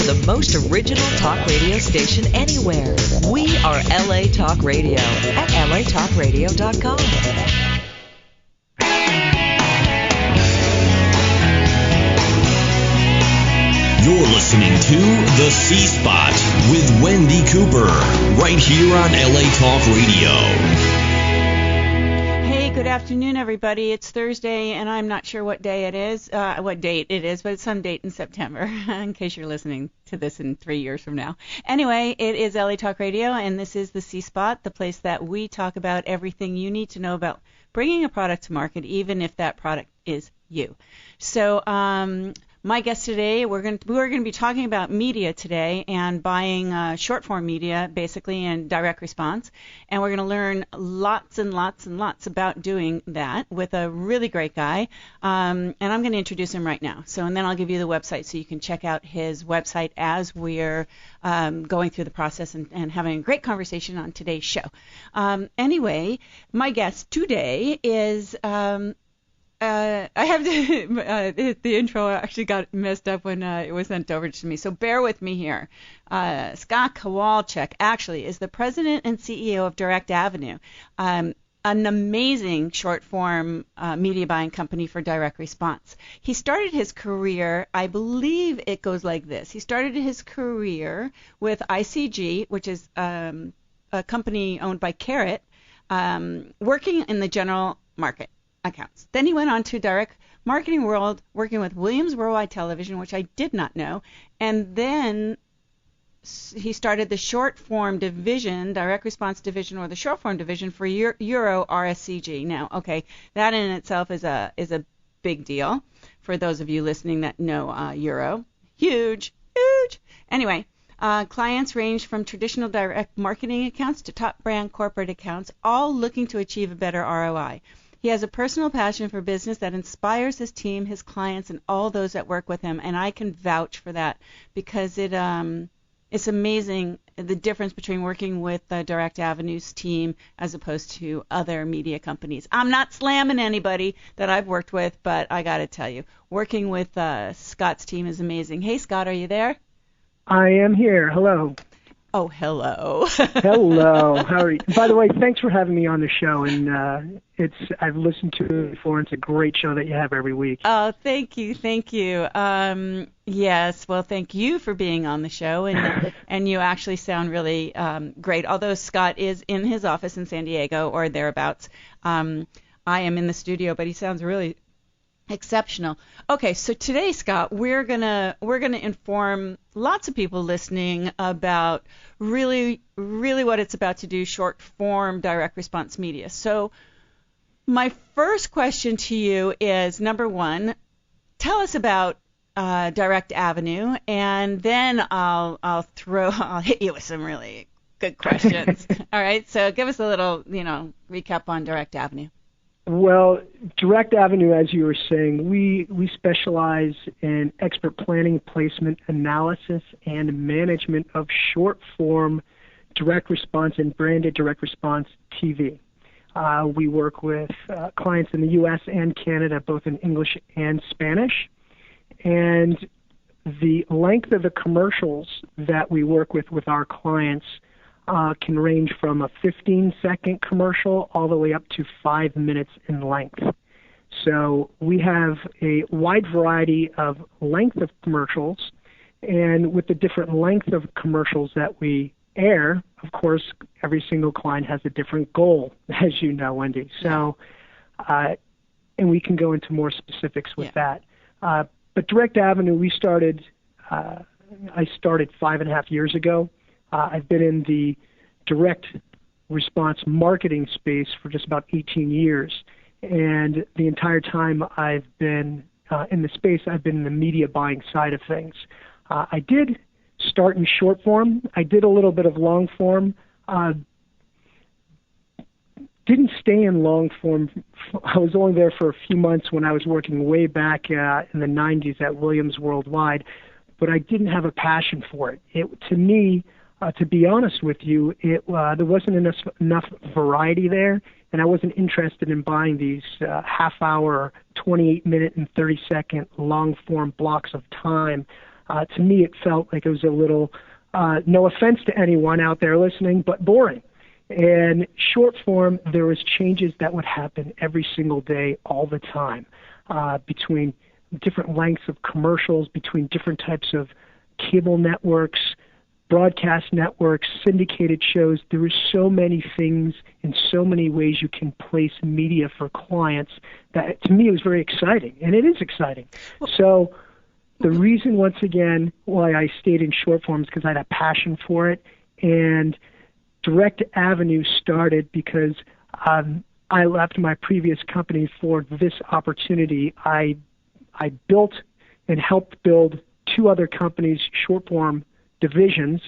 the most original talk radio station anywhere. We are LA Talk Radio at latalkradio.com. You're listening to The C-Spot with Wendy Cooper, right here on LA Talk Radio. Good afternoon, everybody. It's Thursday, and I'm not sure what day it is, what date it is, but it's some date in September, in case you're listening to this in 3 years from now. Anyway, it is LA Talk Radio, and this is the C-Spot, the place that we talk about everything you need to know about bringing a product to market, even if that product is you. So, my guest today, we're going to be talking about media today and buying short-form media, basically, and direct response. And we're going to learn lots and lots and lots about doing that with a really great guy. And I'm going to introduce him right now. And then I'll give you the website so you can check out his website as we're going through the process and having a great conversation on today's show. Anyway, my guest today is... I have to, the intro actually got messed up when it was sent over to me, so bear with me here. Scott Kowalczyk actually is the president and CEO of Direct Avenue, an amazing short-form media buying company for direct response. He started his career, I believe it goes like this. He started his career with ICG, which is a company owned by Carrot, working in the general market accounts. Then he went on to direct marketing world, working with Williams Worldwide Television, which I did not know. And then he started the short form division, direct response division, or the short form division for Euro RSCG. Now, okay, that in itself is a big deal for those of you listening that know Euro. Huge. Anyway, clients range from traditional direct marketing accounts to top brand corporate accounts, all looking to achieve a better ROI. He has a personal passion for business that inspires his team, his clients, and all those that work with him, and I can vouch for that because it's amazing the difference between working with the Direct Avenue's team as opposed to other media companies. I'm not slamming anybody that I've worked with, but I got to tell you, working with Scott's team is amazing. Hey, Scott, are you there? I am here. Hello. Oh, hello. Hello. How are you? By the way, thanks for having me on the show. And I've listened to it before. And it's a great show that you have every week. Oh, thank you. Yes. Well, thank you for being on the show. And you actually sound really great. Although Scott is in his office in San Diego or thereabouts, I am in the studio, but he sounds really exceptional. Okay, so today, Scott, we're gonna inform lots of people listening about really what it's about to do, short form direct response media. So my first question to you is, number one, tell us about Direct Avenue, and then I'll hit you with some really good questions. All right, so give us a little recap on Direct Avenue. Well, Direct Avenue, as you were saying, we specialize in expert planning, placement, analysis, and management of short-form direct response and branded direct response TV. We work with clients in the U.S. and Canada, both in English and Spanish. And the length of the commercials that we work with our clients can range from a 15-second commercial all the way up to 5 minutes in length. So we have a wide variety of length of commercials, and with the different length of commercials that we air, of course, every single client has a different goal, as you know, Wendy. So, and we can go into more specifics with that. But Direct Avenue, I started 5.5 years ago. I've been in the direct response marketing space for just about 18 years. And the entire time I've been in the space, I've been in the media buying side of things. I did start in short form. I did a little bit of long form. Didn't stay in long form. I was only there for a few months when I was working way back in the 90s at Williams Worldwide. But I didn't have a passion for it. To me, to be honest with you, there wasn't enough variety there, and I wasn't interested in buying these half-hour, 28-minute, and 30-second long-form blocks of time To me, it felt like it was a little, no offense to anyone out there listening, but boring. And short form, there was changes that would happen every single day, all the time, between different lengths of commercials, between different types of cable networks, broadcast networks, syndicated shows. There were so many things and so many ways you can place media for clients that, to me, it was very exciting, and it is exciting. So the reason, once again, why I stayed in short form is because I had a passion for it, and Direct Avenue started because I left my previous company for this opportunity. I built and helped build two other companies' short form divisions,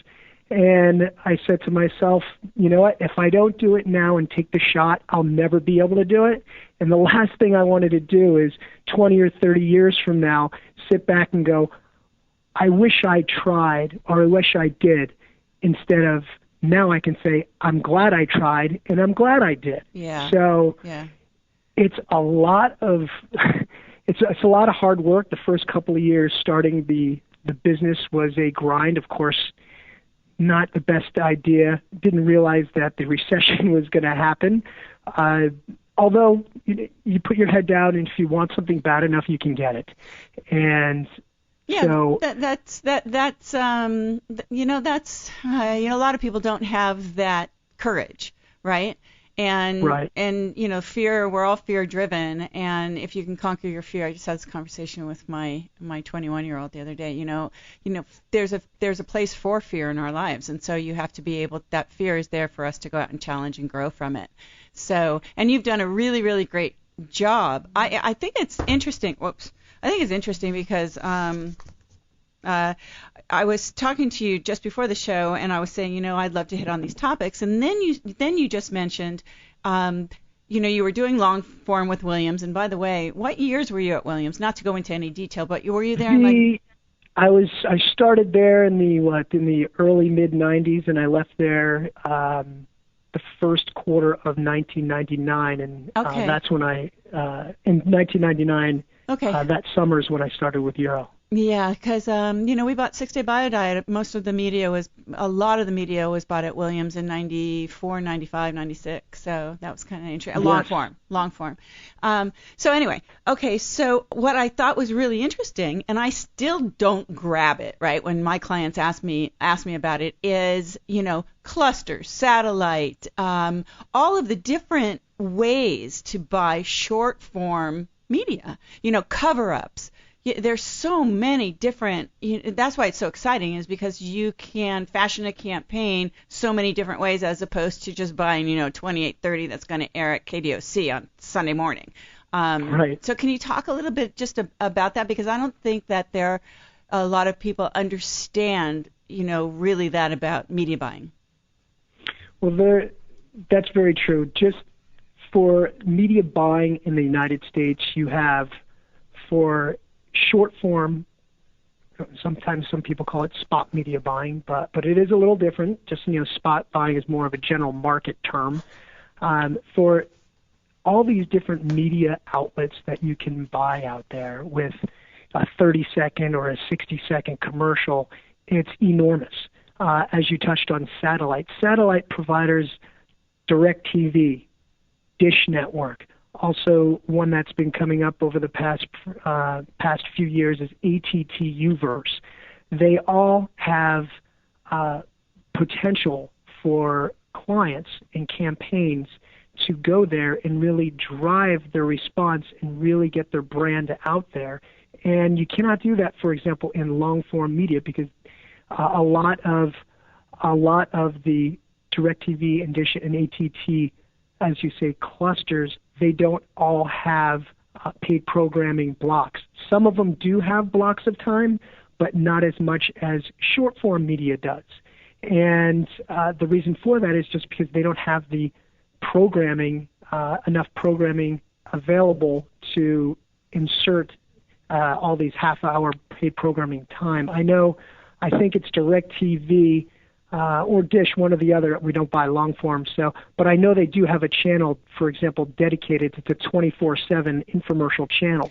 and I said to myself, you know what, if I don't do it now and take the shot, I'll never be able to do it. And the last thing I wanted to do is 20 or 30 years from now sit back and go, I wish I tried, or I wish I did, instead of now I can say, I'm glad I tried and I'm glad I did. Yeah. So yeah. It's a lot of it's a lot of hard work. The first couple of years starting the business was a grind. Of course, not the best idea. Didn't realize that the recession was going to happen. Although you put your head down, and if you want something bad enough, you can get it. And yeah, so that's a lot of people don't have that courage, right? And right. And fear, we're all fear driven, and if you can conquer your fear, I just had this conversation with my 21-year-old the other day. There's a place for fear in our lives, and so you have to be able, that fear is there for us to go out and challenge and grow from it. So, and you've done a really, really great job. I think it's interesting. I think it's interesting because I was talking to you just before the show, and I was saying, I'd love to hit on these topics, and then you just mentioned, you were doing long form with Williams. And by the way, what years were you at Williams? Not to go into any detail, but were you there in I started there in the early mid 90s, and I left there the first quarter of 1999, and okay. That's when in 1999. Okay. That summer is when I started with Euro. Yeah, because we bought 6 Day Bio Diet. A lot of the media was bought at Williams in 94, 95, 96. So that was kind of interesting. Yes. Long form. So anyway, okay. So what I thought was really interesting, and I still don't grab it, right? When my clients ask me about it, is clusters, satellite, all of the different ways to buy short form media. Cover-ups. There's so many different, that's why it's so exciting, is because you can fashion a campaign so many different ways as opposed to just buying, 2830 that's going to air at KDOC on Sunday morning. Right. So can you talk a little bit just about that? Because I don't think that a lot of people understand, really that about media buying. Well, that's very true. Just for media buying in the United States, you have for short form, sometimes some people call it spot media buying, but it is a little different. Just, spot buying is more of a general market term. For all these different media outlets that you can buy out there with a 30-second or a 60-second commercial, it's enormous. As you touched on satellite providers, DirecTV, Dish Network. Also, one that's been coming up over the past few years is AT&T Uverse. They all have potential for clients and campaigns to go there and really drive their response and really get their brand out there. And you cannot do that, for example, in long-form media because a lot of the DirecTV and Dish and AT&T, as you say, clusters, they don't all have paid programming blocks. Some of them do have blocks of time, but not as much as short-form media does. And the reason for that is just because they don't have the programming, enough programming available to insert all these half-hour paid programming time. I think it's DirecTV or Dish, one or the other. We don't buy long form, but I know they do have a channel, for example, dedicated to the 24/7 infomercial channel.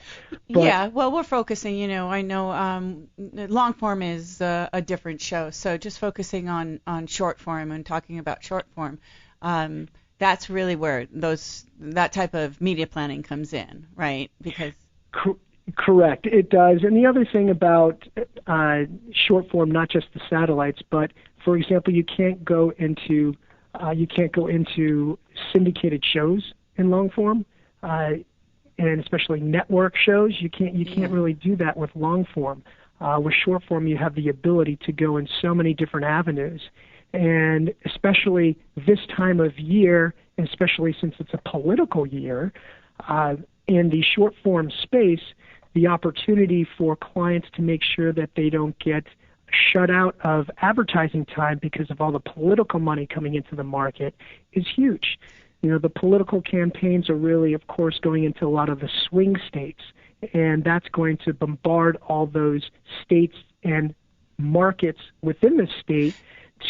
But, yeah, well, we're focusing, I know long form is a different show, so just focusing on short form and talking about short form, that's really where that type of media planning comes in, right? Because correct, it does. And the other thing about short form, not just the satellites, but for example, you can't go into syndicated shows in long form, and especially network shows. You can't really do that with long form. With short form, you have the ability to go in so many different avenues, and especially this time of year, and especially since it's a political year, in the short form space, the opportunity for clients to make sure that they don't get shut out of advertising time because of all the political money coming into the market is huge. The political campaigns are really, of course, going into a lot of the swing states, and that's going to bombard all those states and markets within the state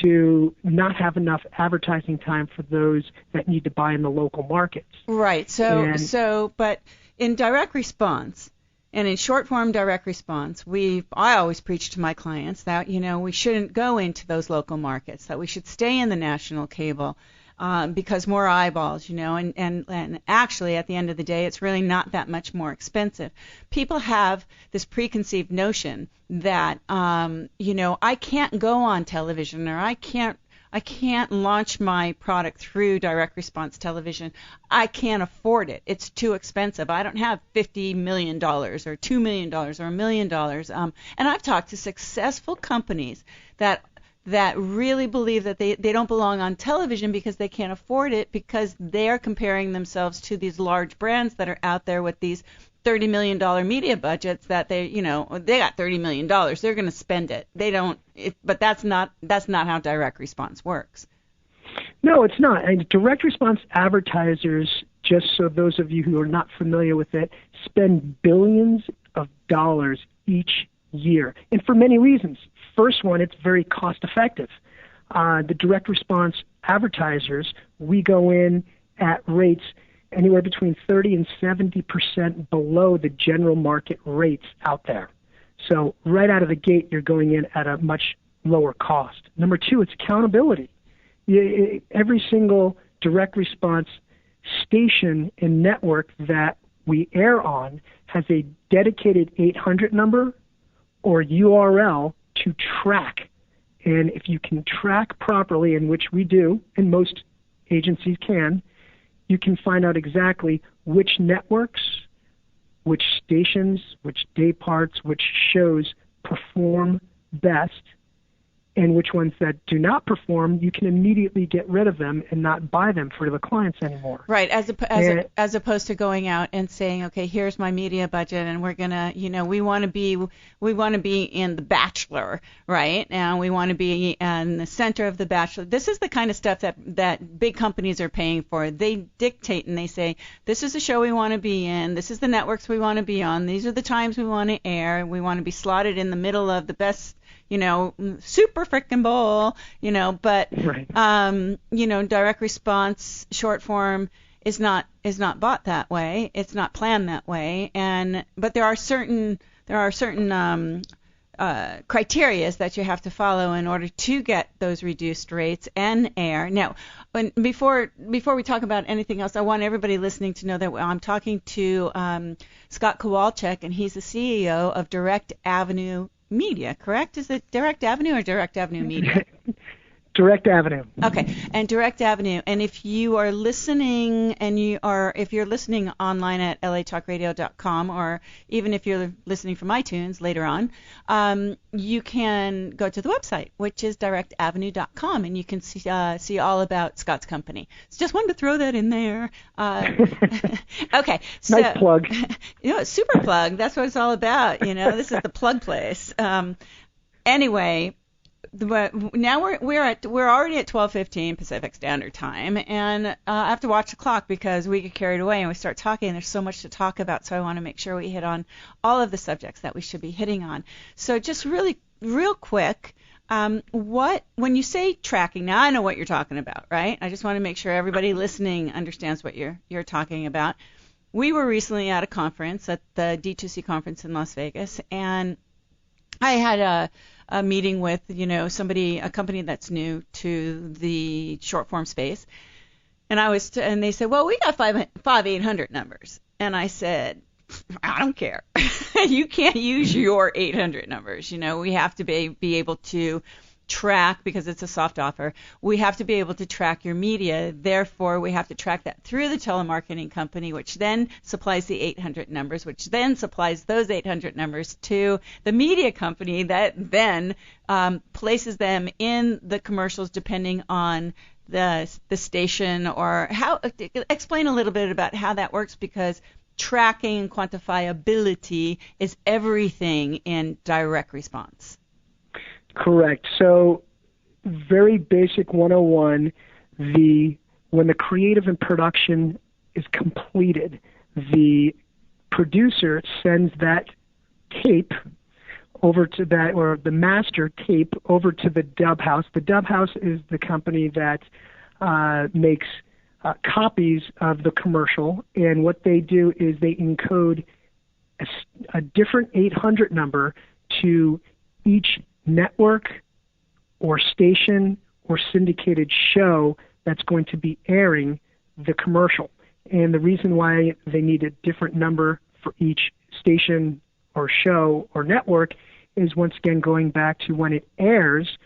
to not have enough advertising time for those that need to buy in the local markets. Right. But in direct response, and in short form direct response, I always preach to my clients that, we shouldn't go into those local markets, that we should stay in the national cable, because more eyeballs, and actually at the end of the day, it's really not that much more expensive. People have this preconceived notion that, I can't go on television, or I can't launch my product through direct response television. I can't afford it. It's too expensive. I don't have $50 million or $2 million or $1 million. And I've talked to successful companies that really believe that they don't belong on television because they can't afford it, because they're comparing themselves to these large brands that are out there with these $30 million media budgets that they got $30 million. They're going to spend it. But that's not how direct response works. No, it's not. And direct response advertisers, just so those of you who are not familiar with it, spend billions of dollars each year, and for many reasons. First one, it's very cost effective. The direct response advertisers, we go in at rates anywhere between 30 and 70% below the general market rates out there. So right out of the gate, you're going in at a much lower cost. Number two, it's accountability. Every single direct response station and network that we air on has a dedicated 800 number or URL to track. And if you can track properly, in which we do, and most agencies can, you can find out exactly which networks, which stations, which day parts, which shows perform best, and which ones that do not perform, you can immediately get rid of them and not buy them for the clients anymore. Right, as opposed to going out and saying, okay, here's my media budget, and we're gonna, we want to be in The Bachelor, right? And we want to be in the center of The Bachelor. This is the kind of stuff that big companies are paying for. They dictate and they say, this is the show we want to be in. This is the networks we want to be on. These are the times we want to air. We want to be slotted in the middle of the best, super frickin' bowl, but, right. Direct response, short form is not bought that way. It's not planned that way. But there are certain criteria that you have to follow in order to get those reduced rates and air. Now, before we talk about anything else, I want everybody listening to know that I'm talking to Scott Kowalczyk, and he's the CEO of Direct Avenue Media, correct? Is it Direct Avenue or Direct Avenue Media? Direct Avenue. Okay, and Direct Avenue. And if you are listening, if you're listening online at latalkradio.com, or even if you're listening from iTunes later on, you can go to the website, which is directavenue.com, and you can see all about Scott's company. So just wanted to throw that in there. Okay. So, nice plug. Super plug. That's what it's all about. This is the plug place. Anyway. But now we're already at 12:15 Pacific Standard Time, and I have to watch the clock because we get carried away and we start talking. And there's so much to talk about, so I want to make sure we hit on all of the subjects that we should be hitting on. So just really, real quick, When you say tracking, now I know what you're talking about, right? I just want to make sure everybody listening understands what you're talking about. We were recently at a conference, at the D2C conference in Las Vegas, and I had a meeting with, a company that's new to the short form space. And and they said, well, we got five 800 numbers. And I said, I don't care. You can't use your 800 numbers. We have to be able to track, because it's a soft offer, we have to be able to track your media. Therefore, we have to track that through the telemarketing company, which then supplies the 800 numbers, which then supplies those 800 numbers to the media company that then places them in the commercials depending on the station. Or explain a little bit about how that works, because tracking and quantifiability is everything in direct response. Correct. So very basic 101, when the creative and production is completed, the producer sends that tape over to that, or the master tape over to the dub house. The dub house is the company that makes copies of the commercial, and what they do is they encode a different 800 number to each network or station or syndicated show that's going to be airing the commercial. And the reason why they need a different number for each station or show or network is, once again, going back to when it airs,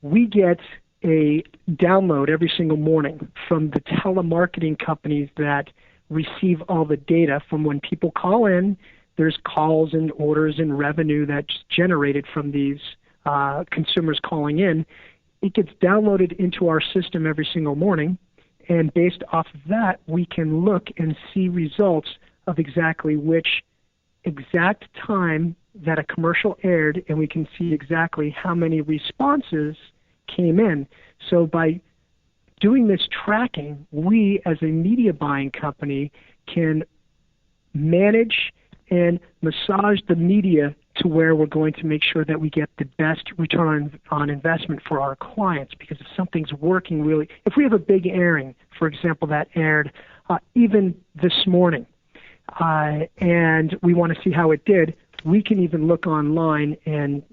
we get a download every single morning from the telemarketing companies that receive all the data from when people call in. There's calls and orders and revenue that's generated from these consumers calling in. It gets downloaded into our system every single morning, and based off of that, we can look and see results of exactly which exact time that a commercial aired, and we can see exactly how many responses came in. So by doing this tracking, we as a media buying company can manage and massage the media to where we're going to make sure that we get the best return on investment for our clients. Because if something's working really, if we have a big airing, for example, that aired even this morning, and we want to see how it did, we can even look online and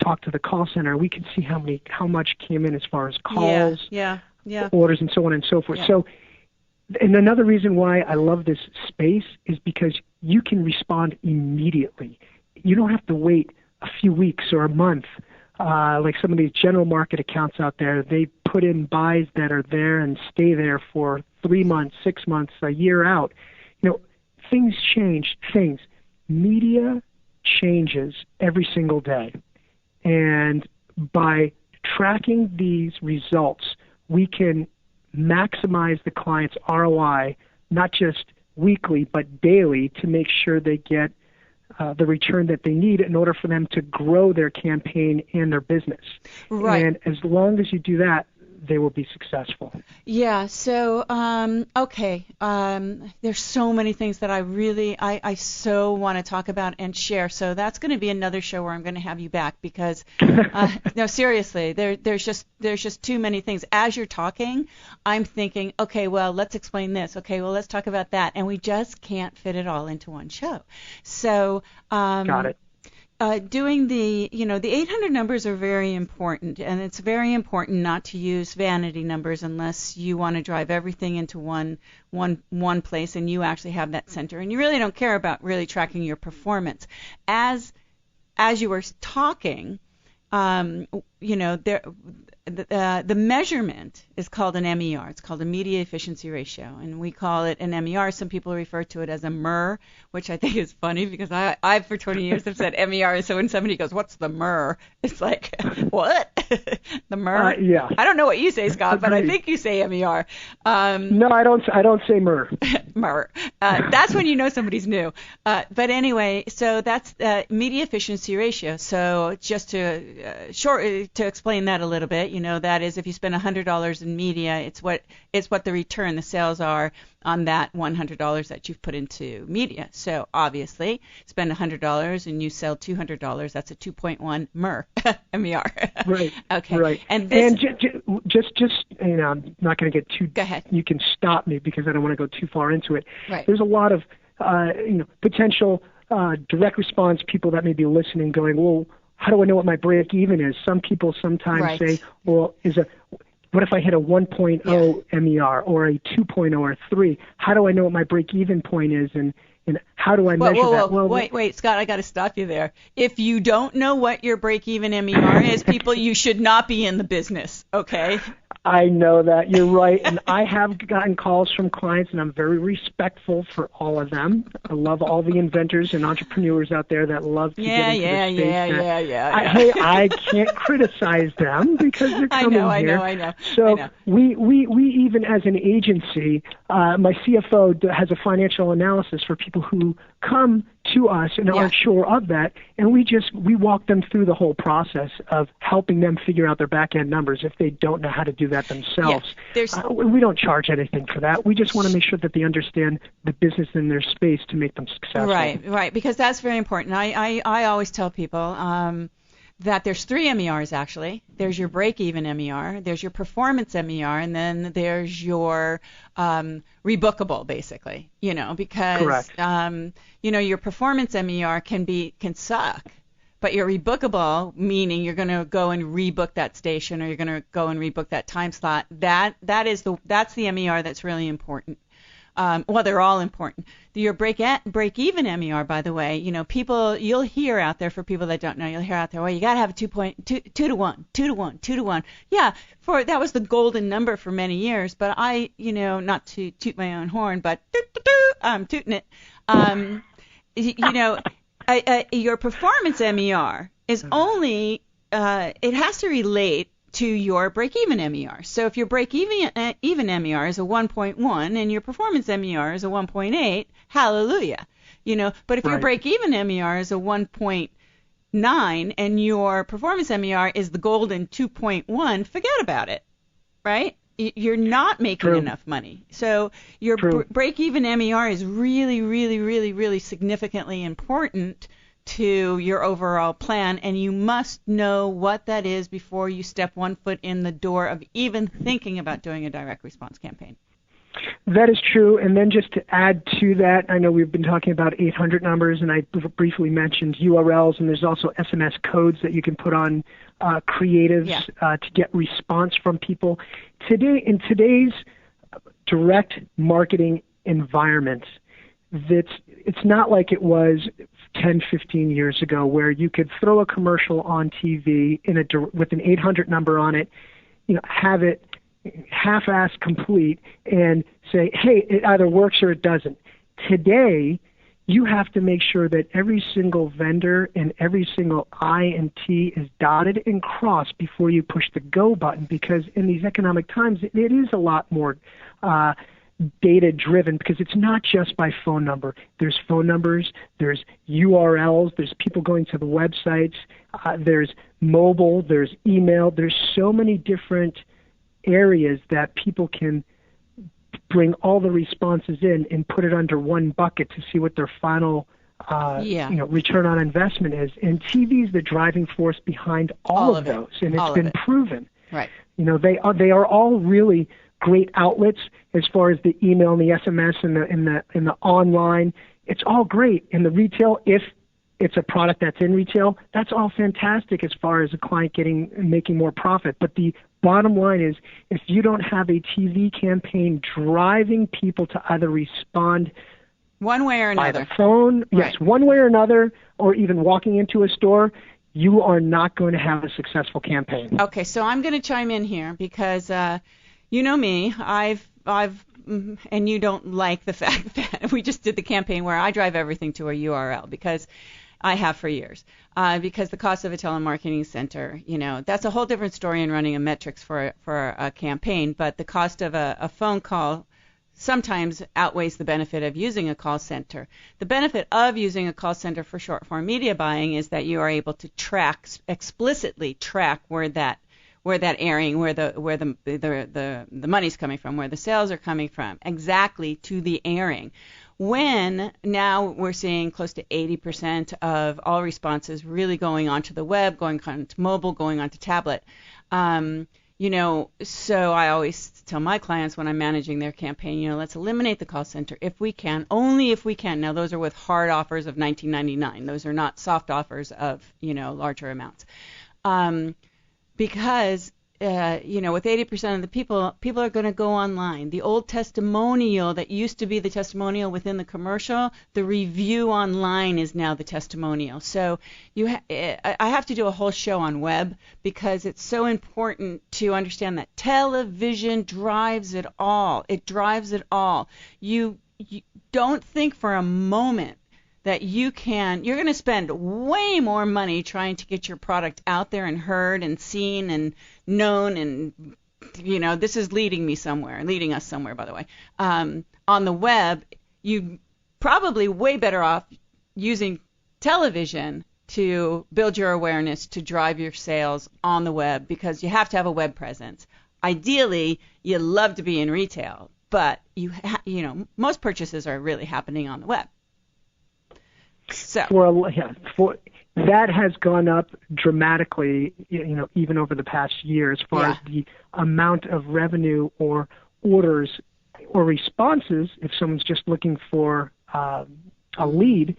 talk to the call center. We can see how much came in as far as calls, orders, and so on and so forth. Yeah. So, and another reason why I love this space is because you can respond immediately. You don't have to wait a few weeks or a month. Like some of these general market accounts out there, they put in buys that are there and stay there for 3 months, 6 months, a year out. Things change. Media changes every single day. And by tracking these results, we can maximize the client's ROI, not just weekly, but daily, to make sure they get the return that they need in order for them to grow their campaign and their business. Right. And as long as you do that, they will be successful. Yeah. So, okay. There's so many things that I so want to talk about and share. So that's going to be another show where I'm going to have you back, because, no, seriously, there's just too many things. As you're talking, I'm thinking, okay, well, let's explain this. Okay, well, let's talk about that. And we just can't fit it all into one show. So, got it. Doing the 800 numbers are very important, and it's very important not to use vanity numbers unless you want to drive everything into one place and you actually have that center, and you really don't care about really tracking your performance. As you were talking, the measurement is called an MER. It's called a media efficiency ratio, and we call it an MER. Some people refer to it as a MER, which I think is funny, because I for 20 years have said MER, and so when somebody goes, "What's the MER?" It's like, what? The MER? Yeah. I don't know what you say, Scott, but I think you say MER. No, I don't say MER. MER. That's when you know somebody's new. But anyway, so that's media efficiency ratio. So just to explain that a little bit, That is, if you spend $100 in media, it's what the return, the sales are on that $100 that you've put into media. So obviously, spend $100 and you sell $200. That's a 2.1 MER. Right. Okay. Right. And just I'm not going to get too. Go ahead. You can stop me because I don't want to go too far into it. Right. There's a lot of potential direct response people that may be listening, going, well, how do I know what my break even is? Some people sometimes say, well, what if I hit a 1.0 MER or a 2.0 or 3? How do I know what my break even point is, and how do I measure that? Well, wait, Scott, I got to stop you there. If you don't know what your break even MER is, people, you should not be in the business, okay? I know that. You're right. And I have gotten calls from clients, and I'm very respectful for all of them. I love all the inventors and entrepreneurs out there that love to get into the space. Yeah. I can't criticize them because they're coming here. I know. So we even as an agency, my CFO has a financial analysis for people who come to us and aren't sure of that, and we walk them through the whole process of helping them figure out their back end numbers if they don't know how to do that themselves. We don't charge anything for that. We just want to make sure that they understand the business in their space to make them successful. Right, because that's very important. I always tell people that there's 3 MERs actually. There's your break-even MER, there's your performance MER, and then there's your rebookable, basically. Because your performance MER can suck, but your rebookable, meaning you're going to go and rebook that station or you're going to go and rebook that time slot. That's the MER that's really important. Well, they're all important. Your break-even MER, by the way, people, you'll hear out there, for people that don't know, you'll hear out there, well, you got to have a 2 to 1, 2 to 1, 2 to 1. Yeah, that was the golden number for many years, but not to toot my own horn, but I'm tooting it. Your performance MER is only, it has to relate to your break-even MER. So if your break-even MER is a 1.1 and your performance MER is a 1.8, hallelujah. But if your break-even MER is a 1.9 and your performance MER is the golden 2.1, forget about it, right? You're not making enough money. So your break-even MER is really, really, really, really significantly important to your overall plan, and you must know what that is before you step one foot in the door of even thinking about doing a direct response campaign. That is true. And then just to add to that, I know we've been talking about 800 numbers, and I briefly mentioned URLs, and there's also SMS codes that you can put on creatives to get response from people. In today's direct marketing environment, it's not like it was 10, 15 years ago where you could throw a commercial on TV with an 800 number on it, have it half-ass complete and say, hey, it either works or it doesn't. Today, you have to make sure that every single vendor and every single I and T is dotted and crossed before you push the go button, because in these economic times, it is a lot more data-driven, because it's not just by phone number. There's phone numbers, there's URLs, there's people going to the websites, there's mobile, there's email. There's so many different areas that people can bring all the responses in and put it under one bucket to see what their final return on investment is. And TV is the driving force behind all of those, and it's been proven. Right. They are all really great outlets as far as the email and the SMS and the online. It's all great. In the retail, if it's a product that's in retail, that's all fantastic as far as a client making more profit. But the bottom line is, if you don't have a TV campaign driving people to either respond one way or another, by the phone, one way or another, or even walking into a store, you are not going to have a successful campaign. Okay, so I'm going to chime in here because you know me, I've and you don't like the fact that we just did the campaign where I drive everything to a URL, because I have for years. Because the cost of a telemarketing center, that's a whole different story in running a metrics for a campaign, but the cost of a phone call sometimes outweighs the benefit of using a call center. The benefit of using a call center for short form media buying is that you are able to explicitly track where that airing, where the money's coming from, where the sales are coming from, exactly to the airing. When now we're seeing close to 80% of all responses really going onto the web, going onto mobile, going onto tablet. So I always tell my clients when I'm managing their campaign, let's eliminate the call center if we can, only if we can. Now, those are with hard offers of $19.99. Those are not soft offers of, larger amounts. Because with 80% of the people are going to go online. The old testimonial that used to be the testimonial within the commercial, the review online is now the testimonial. So I have to do a whole show on web because it's so important to understand that television drives it all. It drives it all. You don't think for a moment that you're going to spend way more money trying to get your product out there and heard and seen and known, and this is leading us somewhere, by the way. On the web, you probably way better off using television to build your awareness, to drive your sales on the web, because you have to have a web presence. Ideally, you love to be in retail, but most purchases are really happening on the web. So for that has gone up dramatically, even over the past year, as far as the amount of revenue or orders or responses. If someone's just looking for a lead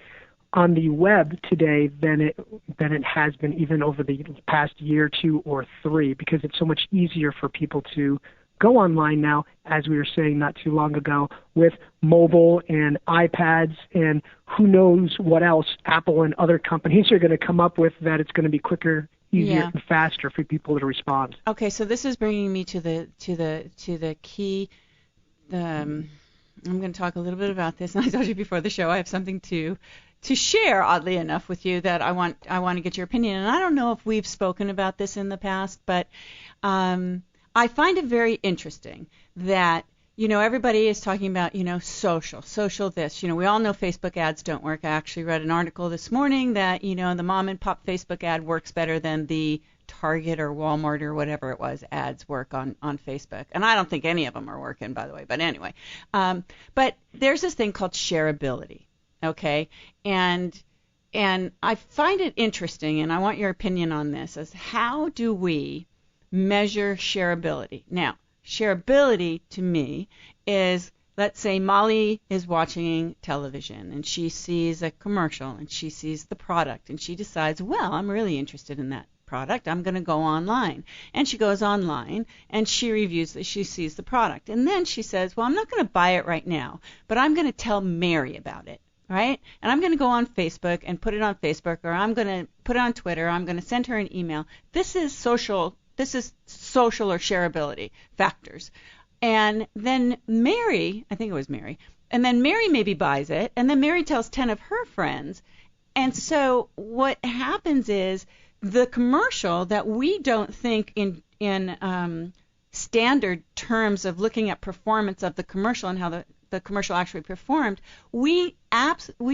on the web today, than it has been even over the past year, 2 or 3, because it's so much easier for people to go online now, as we were saying not too long ago, with mobile and iPads and who knows what else Apple and other companies are going to come up with, that it's going to be quicker, easier, and faster for people to respond. Okay, so this is bringing me to the key. I'm going to talk a little bit about this, and I told you before the show I have something to share, oddly enough, with you that I want to get your opinion. And I don't know if we've spoken about this in the past, but I find it very interesting that, everybody is talking about, social this. We all know Facebook ads don't work. I actually read an article this morning that, the mom and pop Facebook ad works better than the Target or Walmart or whatever it was ads work on Facebook. And I don't think any of them are working, by the way. But anyway, but there's this thing called shareability, okay? And I find it interesting, and I want your opinion on this, as how do we measure shareability? Now, shareability to me is, let's say Molly is watching television and she sees a commercial and she sees the product and she decides, well, I'm really interested in that product. I'm going to go online. And she goes online and she sees the product. And then she says, well, I'm not going to buy it right now, but I'm going to tell Mary about it. Right? And I'm going to go on Facebook and put it on Facebook, or I'm going to put it on Twitter. I'm going to send her an email. This is social or shareability factors. And then Mary, I think it was Mary, and then Mary maybe buys it, and then Mary tells 10 of her friends. And so what happens is the commercial that we don't think in standard terms of looking at performance of the commercial and how the commercial actually performed, we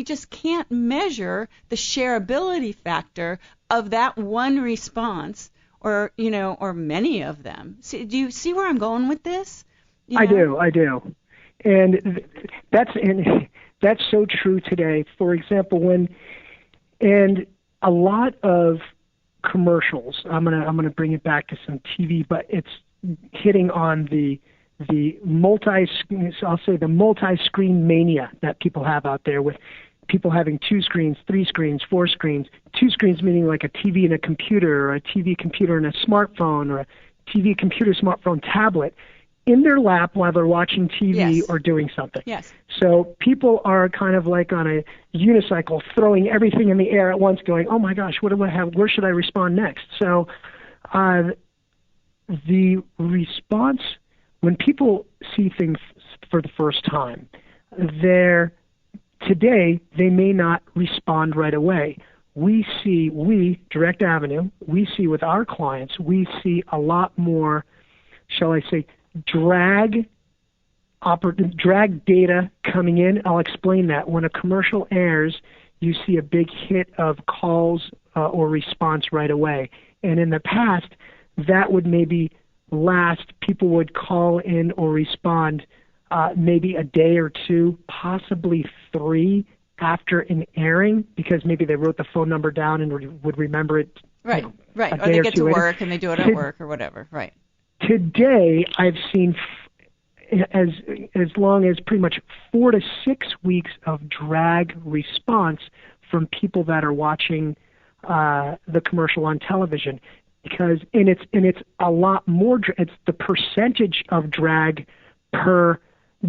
just can't measure the shareability factor of that one response, or many of them. Do you see where I'm going with this? I do, and that's so true today. For example, and a lot of commercials, I'm gonna bring it back to some TV, but it's hitting on the multi-screen mania that people have out there, with people having 2 screens, 3 screens, 4 screens. 2 screens meaning like a TV and a computer, or a TV computer and a smartphone, or a TV computer, smartphone, tablet in their lap while they're watching TV or doing something. Yes. So people are kind of like on a unicycle, throwing everything in the air at once, going, oh my gosh, what do I have? Where should I respond next? So the response, when people see things for the first time, today they may not respond right away. We, Direct Avenue, we see with our clients, we see a lot more, shall I say, drag data coming in. I'll explain that. When a commercial airs, you see a big hit of calls or response right away. And in the past, that would maybe last. People would call in or respond maybe a day or two, possibly 3 after an airing, because maybe they wrote the phone number down and would remember it. Right, right. A Or day they or get two to later. work and they do it at work or whatever. Right. Today, I've seen as long as pretty much 4 to 6 weeks of drag response from people that are watching the commercial on television, because it's a lot more. It's the percentage of drag per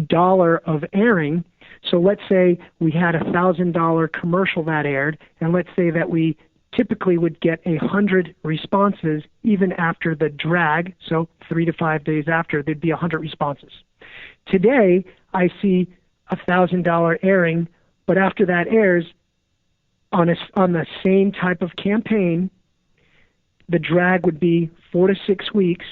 dollar of airing. So let's say we had $1,000 commercial that aired, and let's say that we typically would get 100 responses even after the drag. So 3 to 5 days after, there'd be 100 responses. Today, I see $1,000 airing, but after that airs, on the same type of campaign, the drag would be 4 to 6 weeks,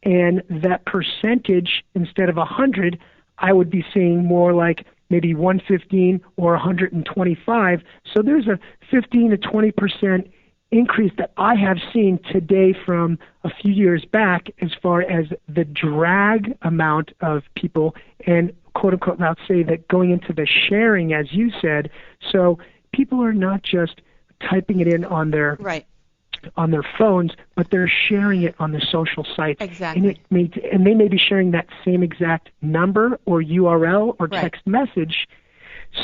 and that percentage, instead of 100, I would be seeing more like maybe 115 or 125. So there's a 15 to 20% increase that I have seen today from a few years back as far as the drag amount of people, and quote unquote, I'll say that going into the sharing, as you said. So people are not just typing it in on their on their phones, but they're sharing it on the social sites. Exactly. And they may be sharing that same exact number or URL or text message.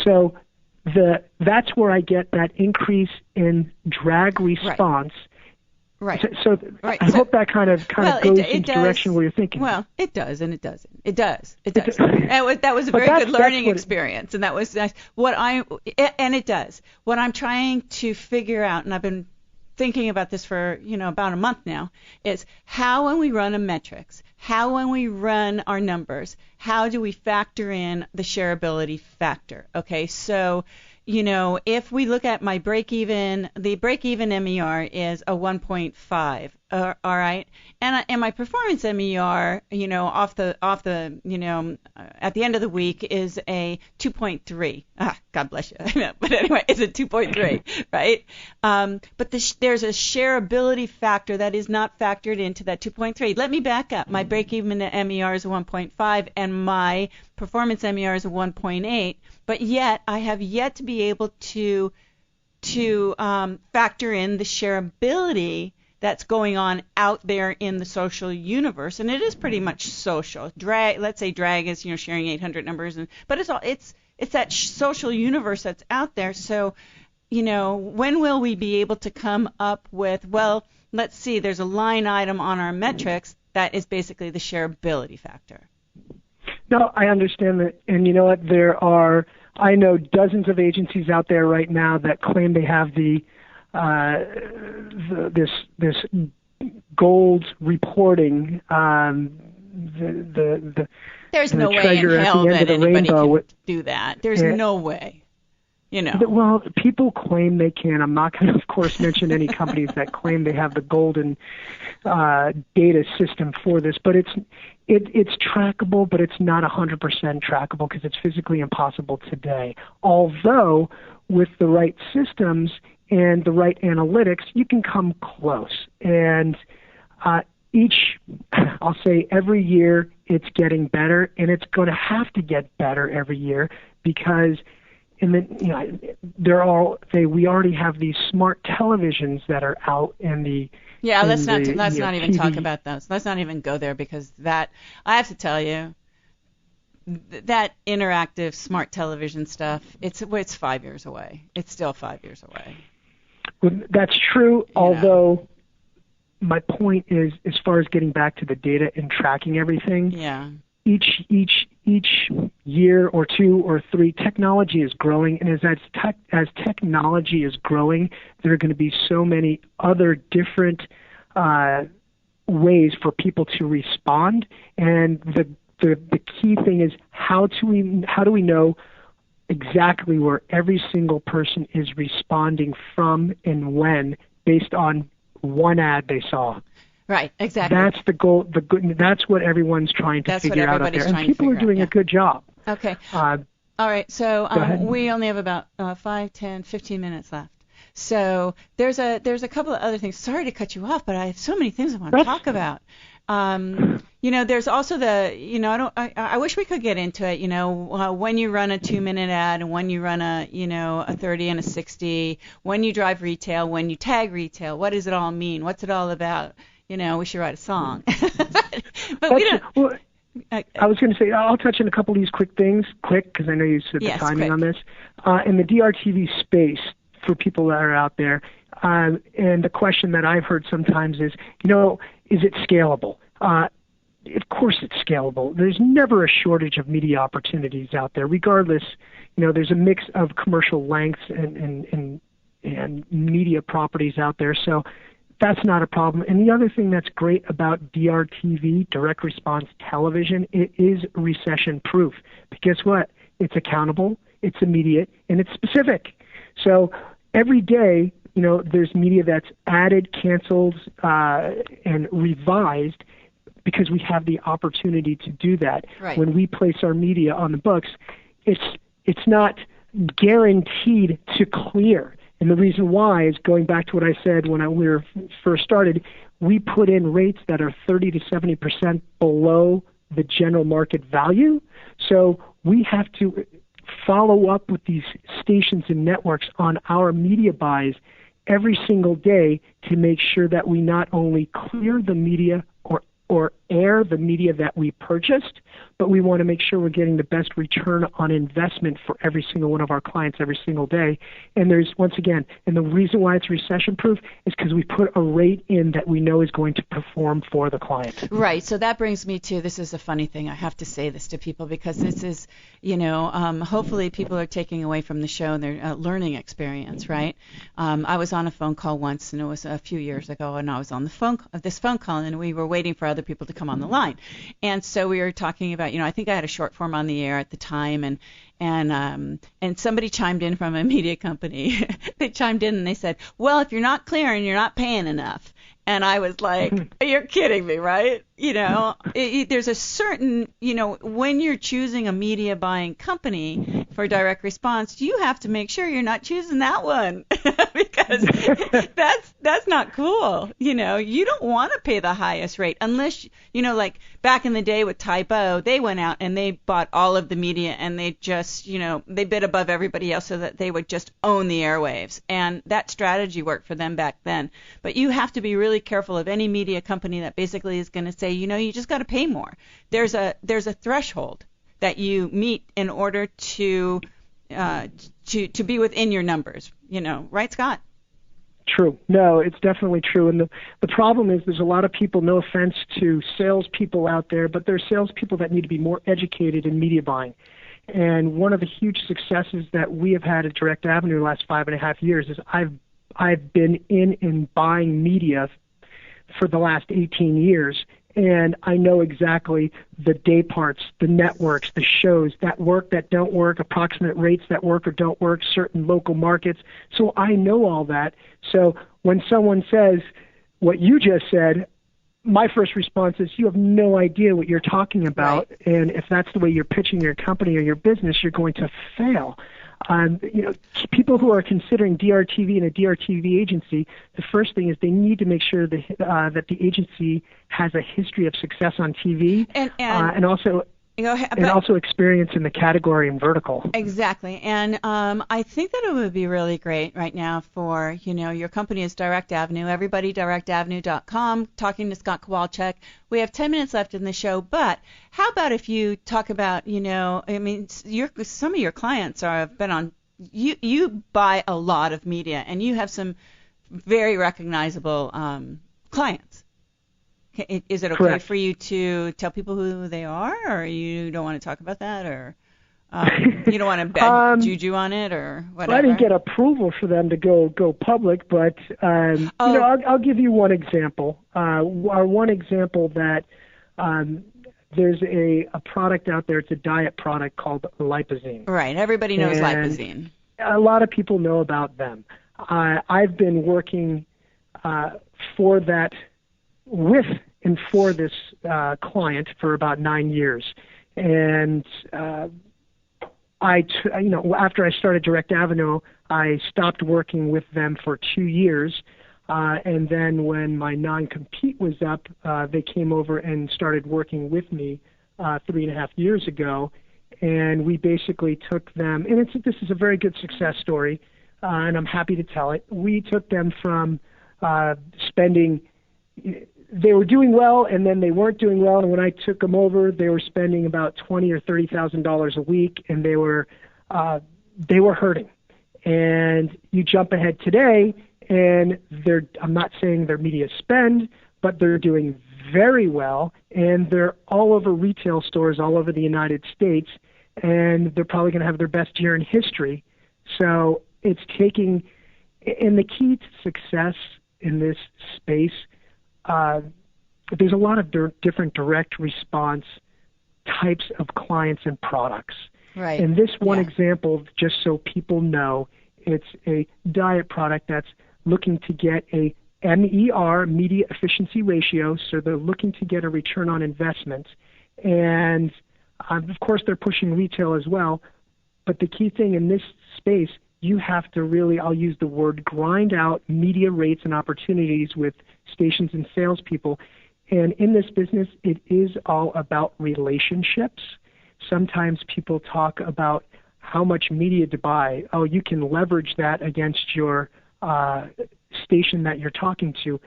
So that's where I get that increase in drag response. Right. So I hope that kind of goes in the direction where you're thinking. Well, it does, and it doesn't. It does. That was a very good learning experience, and that was nice. And it does. What I'm trying to figure out, and I've been thinking about this for about a month now, is how when we run a metrics, how when we run our numbers, how do we factor in the shareability factor? Okay, so if we look at my break-even, the break-even MER is a 1.5, all right, and my performance MER, off the at the end of the week is a 2.3. God bless you. But anyway, it's a 2.3, right? But there's a shareability factor that is not factored into that 2.3. Let me back up. My break-even MER is a 1.5, and my performance MER is a 1.8. But yet, I have yet to be able to factor in the shareability that's going on out there in the social universe, and it is pretty much social. Let's say drag is sharing 800 numbers, but it's that social universe that's out there. So, when will we be able to come up with? Well, let's see. There's a line item on our metrics that is basically the shareability factor. No, I understand that, and you know what? I know dozens of agencies out there right now that claim they have this gold reporting. There's no way in hell that anybody can do that. There's no way. Well, people claim they can. I'm not going to, of course, mention any companies that claim they have the golden data system for this, but it's trackable, but it's not 100% trackable because it's physically impossible today. Although with the right systems and the right analytics, you can come close. And I'll say every year it's getting better, and it's going to have to get better every year because we already have these smart televisions that are out in the let's not even talk about those. Let's not even go there because that, I have to tell you, that interactive smart television stuff, it's 5 years away. It's still 5 years away. Well, that's true, although my point is, as far as getting back to the data and tracking everything, each year or 2 or 3, technology is growing, and as technology is growing, there are going to be so many other different ways for people to respond. And the key thing is how do we know exactly where every single person is responding from and when, based on one ad they saw. Right, exactly. That's the goal. That's what everyone's trying to figure out there, and people are doing a good job. Okay. All right. So we only have about 5, 10, 15 minutes left. So there's a couple of other things. Sorry to cut you off, but I have so many things I want to talk about. There's also I wish we could get into it, when you run a 2-minute ad and when you run a 30 and a 60, when you drive retail, when you tag retail, what does it all mean? What's it all about? We should write a song. but we don't. Well, I was going to say, I'll touch on a couple of these quick things, because I know you said the timing quick. on this. In the DRTV space, for people that are out there, and the question that I've heard sometimes is, is it scalable? Of course it's scalable. There's never a shortage of media opportunities out there, regardless. There's a mix of commercial lengths and media properties out there, so that's not a problem. And the other thing that's great about DRTV, direct response television, it is recession proof. But guess what? It's accountable, it's immediate, and it's specific. So every day, there's media that's added, canceled, and revised, because we have the opportunity to do that. Right. When we place our media on the books, it's not guaranteed to clear. And the reason why is going back to what I said when we were first started, we put in rates that are 30 to 70% below the general market value. So we have to follow up with these stations and networks on our media buys every single day to make sure that we not only clear the media or air the media that we purchased, but we want to make sure we're getting the best return on investment for every single one of our clients every single day. And there's, once again, and the reason why it's recession-proof is because we put a rate in that we know is going to perform for the client. Right. So that brings me to, this is a funny thing. I have to say this to people because this is, hopefully people are taking away from the show their learning experience, right? I was on a phone call once, and it was a few years ago, and I was on this phone call, and we were waiting for other people to come on the line. And so we were talking about, I think I had a short form on the air at the time, and somebody chimed in from a media company. They chimed in and they said, well, if you're not clearing, you're not paying enough. And I was like, you're kidding me, right? There's a certain, when you're choosing a media buying company for direct response, you have to make sure you're not choosing that one because that's not cool. You don't want to pay the highest rate unless, like back in the day with Typo, they went out and they bought all of the media and they just, they bid above everybody else so that they would just own the airwaves. And that strategy worked for them back then. But you have to be really careful of any media company that basically is going to say, you just got to pay more. There's a threshold that you meet in order to be within your numbers. Right, Scott? True. No, it's definitely true. And the problem is there's a lot of people, no offense to salespeople out there, but there's salespeople that need to be more educated in media buying. And one of the huge successes that we have had at Direct Avenue the last 5.5 years is I've been in buying media for the last 18 years, and I know exactly the day parts, the networks, the shows that work, that don't work, approximate rates that work or don't work, certain local markets. So I know all that. So when someone says what you just said, my first response is you have no idea what you're talking about, right. And if that's the way you're pitching your company or your business, you're going to fail. People who are considering DRTV and a DRTV agency, the first thing is they need to make sure that the agency has a history of success on TV and also experience in the category and vertical. Exactly. And I think that it would be really great right now for, your company is Direct Avenue, everybody directavenue.com, talking to Scott Kowalczyk. We have 10 minutes left in the show, but how about if you talk about, some of your clients have been on, you buy a lot of media, and you have some very recognizable clients. Is it okay Correct. for you to tell people who they are, or you don't want to talk about that, or you don't want to bet juju on it, or whatever? I didn't get approval for them to go public, but I'll give you one example. One example that there's a product out there. It's a diet product called Lipozene. Right. Everybody knows Lipozene. A lot of people know about them. I've been working for that. With and for this client for about 9 years. And after I started Direct Avenue, I stopped working with them for 2 years. And then when my non-compete was up, they came over and started working with me 3.5 years ago. And we basically took them, and this is a very good success story, and I'm happy to tell it. We took them from spending, they were doing well, and then they weren't doing well. And when I took them over, they were spending about $20,000 or $30,000 a week, and they were hurting. And you jump ahead today, and I'm not saying their media spend, but they're doing very well, and they're all over retail stores all over the United States, and they're probably going to have their best year in history. So it's taking, and the key to success in this space, there's a lot of different direct response types of clients and products. Right. And this one example, just so people know, it's a diet product that's looking to get a MER, media efficiency ratio, so they're looking to get a return on investment. And of course, they're pushing retail as well. But the key thing in this space, you have to really, I'll use the word, grind out media rates and opportunities with stations and salespeople. And in this business, it is all about relationships. Sometimes people talk about how much media to buy. Oh, you can leverage that against your station that you're talking to.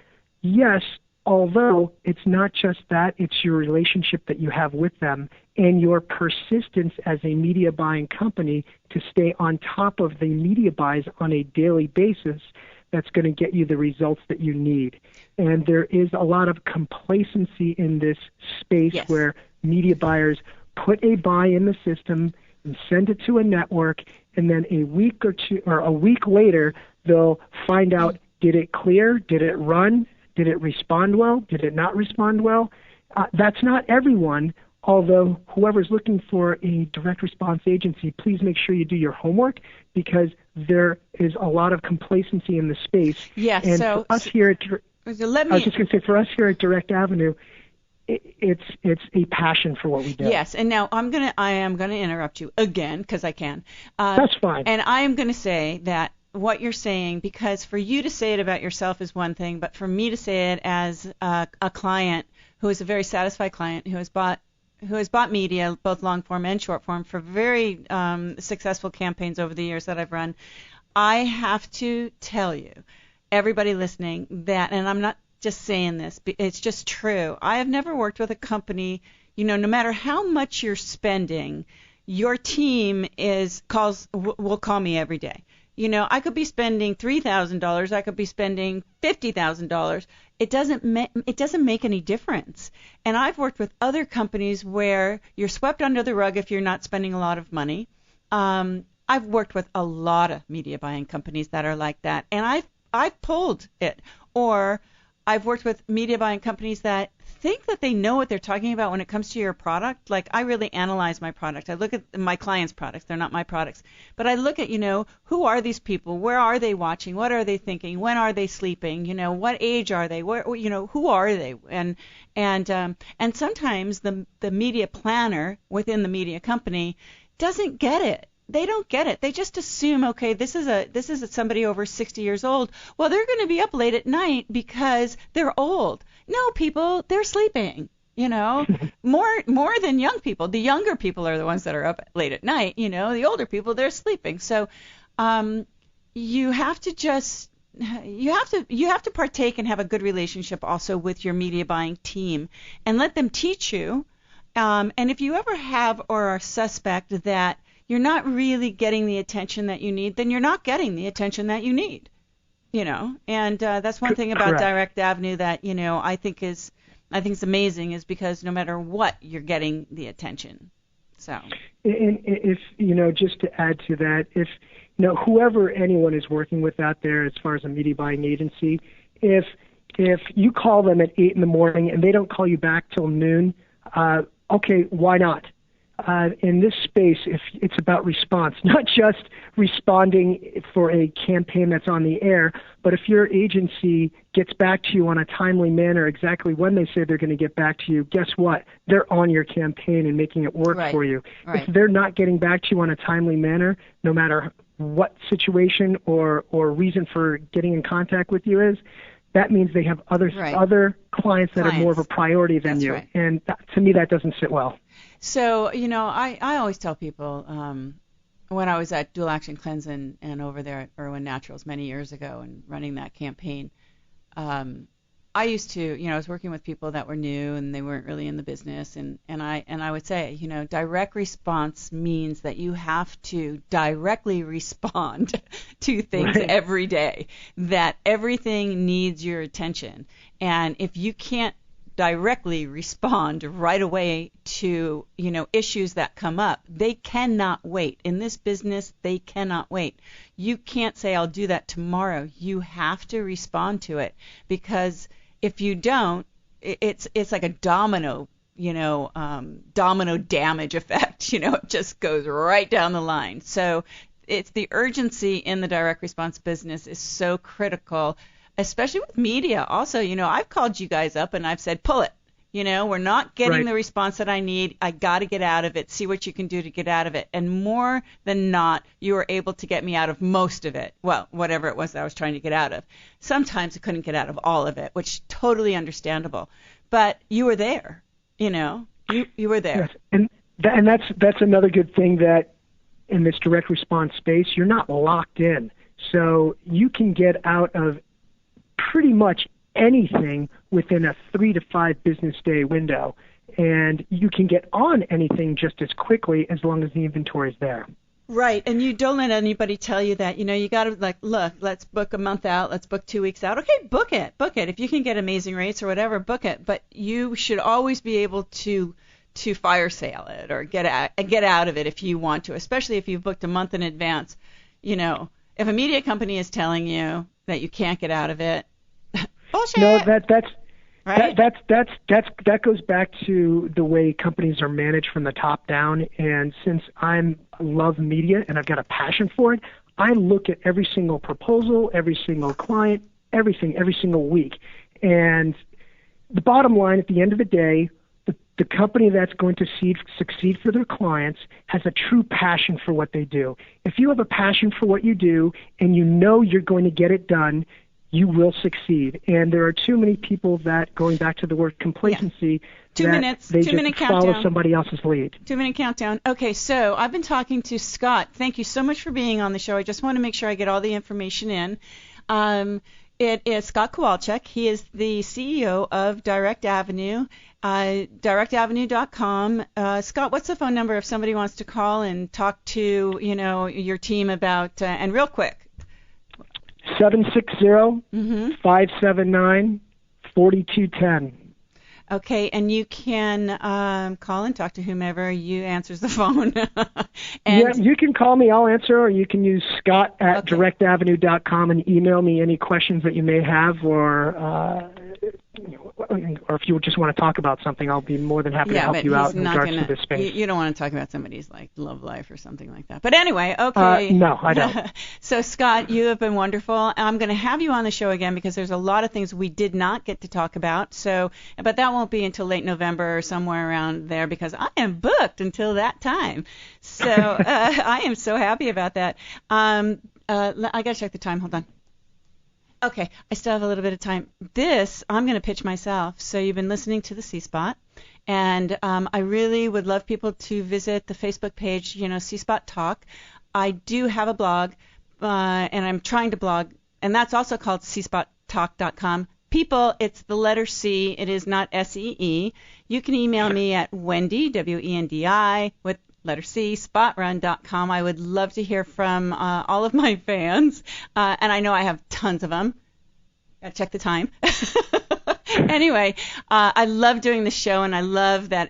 Yes, although it's not just that, it's your relationship that you have with them and your persistence as a media buying company to stay on top of the media buys on a daily basis that's going to get you the results that you need. And there is a lot of complacency in this space where media buyers put a buy in the system and send it to a network, and then a week or two or a week later they'll find out, did it clear? Did it run? Did it respond well? Did it not respond well? That's not everyone, although whoever's looking for a direct response agency, please make sure you do your homework, because there is a lot of complacency in the space. Yes, and so for us here at, I was just going to say, for us here at Direct Avenue, it's a passion for what we do. Yes, and now I am gonna interrupt you again because I can. That's fine. And I am going to say that what you're saying, because for you to say it about yourself is one thing, but for me to say it as a client who is a very satisfied client who has bought media, both long form and short form, for very successful campaigns over the years that I've run, I have to tell you, everybody listening, that, and I'm not just saying this, it's just true. I have never worked with a company, no matter how much you're spending, your team will call me every day. I could be spending $3,000. I could be spending $50,000. It doesn't make any difference. And I've worked with other companies where you're swept under the rug if you're not spending a lot of money. I've worked with a lot of media buying companies that are like that, and I've pulled it. Or I've worked with media buying companies that think that they know what they're talking about when it comes to your product. Like, I really analyze my product. I look at my clients' products. They're not my products. But I look at, who are these people? Where are they watching? What are they thinking? When are they sleeping? What age are they? Where, who are they? And sometimes the media planner within the media company doesn't get it. They don't get it. They just assume, okay, this is somebody over 60 years old. Well, they're going to be up late at night because they're old. No, people, they're sleeping. More than young people. The younger people are the ones that are up late at night. The older people, they're sleeping. So, you have to partake and have a good relationship also with your media buying team, and let them teach you. And if you ever have or are suspect that you're not really getting the attention that you need, then you're not getting the attention that you need, and that's one thing about Correct. Direct Avenue that, I think is amazing, is because no matter what, you're getting the attention. So. And if, just to add to that, if, whoever anyone is working with out there as far as a media buying agency, if you call them at 8 in the morning and they don't call you back till noon, okay, why not? in this space, if it's about response, not just responding for a campaign that's on the air, but if your agency gets back to you on a timely manner, exactly when they say they're going to get back to you, guess what? They're on your campaign and making it work for you. Right. If they're not getting back to you on a timely manner, no matter what situation or reason for getting in contact with you is, that means they have other clients that are more of a priority than you. Right. And to me, that doesn't sit well. So, I always tell people when I was at Dual Action Cleanse and over there at Irwin Naturals many years ago and running that campaign, I used to, I was working with people that were new and they weren't really in the business. And I would say, direct response means that you have to directly respond to things every day, that everything needs your attention. And if you can't directly respond right away to, issues that come up, they cannot wait. In this business, they cannot wait. You can't say, I'll do that tomorrow. You have to respond to it, because if you don't, it's like a domino damage effect. It just goes right down the line. So it's the urgency in the direct response business is so critical, especially with media. Also, I've called you guys up and I've said, pull it. We're not getting the response that I need. I got to get out of it. See what you can do to get out of it. And more than not, you were able to get me out of most of it. Well, whatever it was that I was trying to get out of. Sometimes I couldn't get out of all of it, which totally understandable. But you were there. You were there. Yes. And that's another good thing, that in this direct response space, you're not locked in. So you can get out of pretty much anything within a 3 to 5 business day window, and you can get on anything just as quickly as long as the inventory is there. Right, and you don't let anybody tell you that. You got to look, let's book a month out, let's book 2 weeks out. Okay, book it. If you can get amazing rates or whatever, book it. But you should always be able to fire sale it or get out of it if you want to, especially if you've booked a month in advance. If a media company is telling you that you can't get out of it, bullshit. No, that goes back to the way companies are managed from the top down. And since I love media and I've got a passion for it, I look at every single proposal, every single client, everything, every single week. And the bottom line, at the end of the day, the company that's going to succeed for their clients has a true passion for what they do. If you have a passion for what you do and you're going to get it done, you will succeed. And there are too many people that, going back to the word complacency, they just follow somebody else's lead. 2-minute countdown. Okay, so I've been talking to Scott. Thank you so much for being on the show. I just want to make sure I get all the information in. It is Scott Kowalczyk. He is the CEO of Direct Avenue, directavenue.com. Scott, what's the phone number if somebody wants to call and talk to, your team about, and real quick? 760-579-4210. Okay, and you can call and talk to whomever you answers the phone. You can call me, I'll answer, or you can use Scott at directavenue.com and email me any questions that you may have, or if you just want to talk about something, I'll be more than happy to help you out in regards to this space. You don't want to talk about somebody's love life or something like that. But anyway, okay. No, I don't. So Scott, you have been wonderful. I'm going to have you on the show again because there's a lot of things we did not get to talk about. But that won't be until late November or somewhere around there because I am booked until that time. So I am so happy about that. I got to check the time. Hold on. Okay, I still have a little bit of time. I'm going to pitch myself. So you've been listening to the C-Spot, and I really would love people to visit the Facebook page, C-Spot Talk. I do have a blog, and I'm trying to blog, and that's also called cspottalk.com. People, it's the letter C. It is not S-E-E. You can email me at Wendy, W-E-N-D-I, with letter C, spotrun.com. I would love to hear from all of my fans, and I know I have tons of them. Got to check the time. Anyway, I love doing the show, and I love that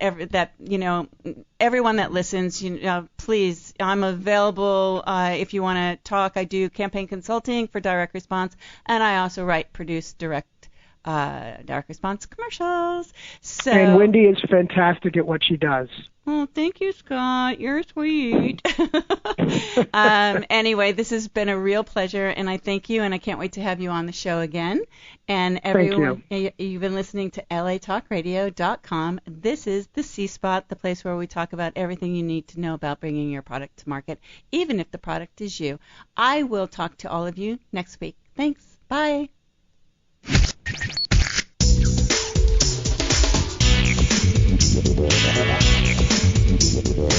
everyone that listens. Please, I'm available if you want to talk. I do campaign consulting for direct response, and I also produce direct response commercials. And Wendy is fantastic at what she does. Oh, thank you, Scott. You're sweet. Anyway, this has been a real pleasure, and I thank you, and I can't wait to have you on the show again. And everyone, you've been listening to LATalkRadio.com. This is the C-Spot, the place where we talk about everything you need to know about bringing your product to market, even if the product is you. I will talk to all of you next week. Thanks. Bye.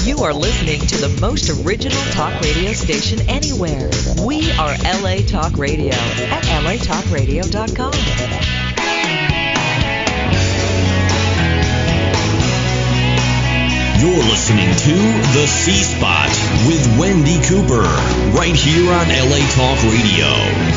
You are listening to the most original talk radio station anywhere. We are LA Talk Radio at LATalkRadio.com. You're listening to The C-Spot with Wendy Cooper, right here on LA Talk Radio.